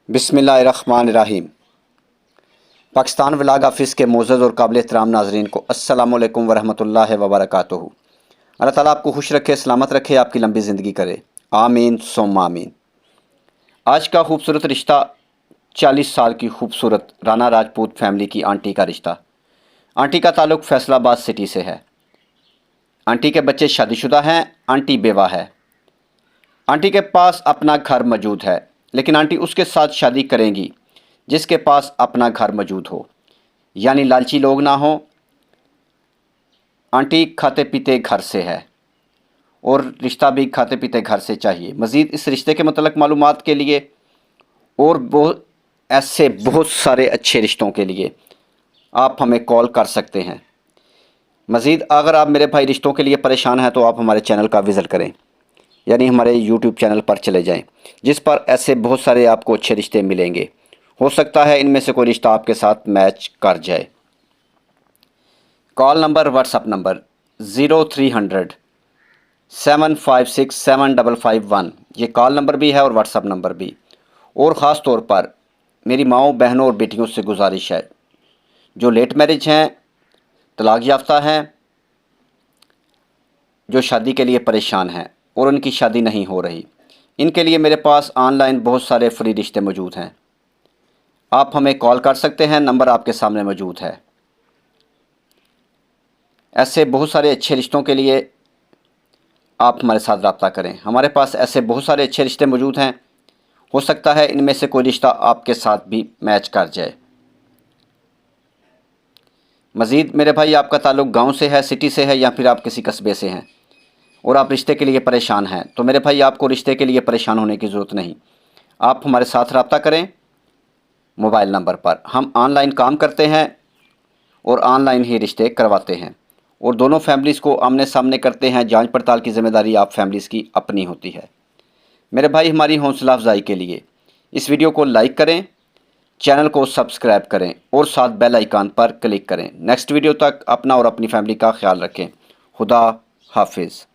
बिस्मिल्लाहिर्रहमानिर्रहीम। Pakistan vlog office के मोअज़्ज़ज़ और काबिल एहतराम नाज़रीन को अस्सलामु अलैकुम वरहमतुल्लाहि वबरकातुहू। अल्लाह ताला आपको खुश रखे, सलामत रखे, आपकी लंबी ज़िंदगी करे, आमीन सुम्मा आमीन। आज का खूबसूरत रिश्ता 40 साल की खूबसूरत राना राजपूत फैमिली की आंटी का रिश्ता। आंटी का ताल्लुक़ फैसलाबाद सिटी से है। आंटी के बच्चे शादीशुदा हैं, आंटी बेवा है। आंटी के पास अपना घर मौजूद है, लेकिन आंटी उसके साथ शादी करेंगी जिसके पास अपना घर मौजूद हो, यानी लालची लोग ना हो। आंटी खाते पीते घर से है और रिश्ता भी खाते पीते घर से चाहिए। मज़ीद इस रिश्ते के मतलब मालूमात के लिए और बहुत सारे अच्छे रिश्तों के लिए आप हमें कॉल कर सकते हैं। मज़ीद अगर आप मेरे भाई रिश्तों के लिए परेशान हैं तो आप हमारे चैनल का विज़िट करें, यानी हमारे यूट्यूब चैनल पर चले जाएं, जिस पर ऐसे बहुत सारे आपको अच्छे रिश्ते मिलेंगे। हो सकता है इनमें से कोई रिश्ता आपके साथ मैच कर जाए। कॉल नंबर, व्हाट्सअप नंबर 0300 756 7551, ये कॉल नंबर भी है और व्हाट्सअप नंबर भी। और ख़ास तौर पर मेरी माओं, बहनों और बेटियों से गुजारिश है, जो लेट मैरिज हैं, तलाक याफ्ता हैं, जो शादी के लिए परेशान हैं और उनकी शादी नहीं हो रही, इनके लिए मेरे पास ऑनलाइन बहुत सारे फ्री रिश्ते मौजूद हैं। आप हमें कॉल कर सकते हैं, नंबर आपके सामने मौजूद है। ऐसे बहुत सारे अच्छे रिश्तों के लिए आप हमारे साथ रब्ता करें। हमारे पास ऐसे बहुत सारे अच्छे रिश्ते मौजूद हैं, हो सकता है इनमें से कोई रिश्ता आपके साथ भी मैच कर जाए। मज़ीद मेरे भाई, आपका ताल्लुक़ गांव से है, सिटी से है, या फिर आप किसी कस्बे से हैं और आप रिश्ते के लिए परेशान हैं, तो मेरे भाई आपको रिश्ते के लिए परेशान होने की ज़रूरत नहीं। आप हमारे साथ रब्ता करें मोबाइल नंबर पर। हम ऑनलाइन काम करते हैं और ऑनलाइन ही रिश्ते करवाते हैं और दोनों फैमिलीज़ को आमने सामने करते हैं। जांच पड़ताल की ज़िम्मेदारी आप फैमिलीज़ की अपनी होती है। मेरे भाई, हमारी हौसला अफजाई के लिए इस वीडियो को लाइक करें, चैनल को सब्सक्राइब करें और साथ बेल आइकन पर क्लिक करें। नेक्स्ट वीडियो तक अपना और अपनी फैमिली का ख्याल रखें। खुदा हाफिज़।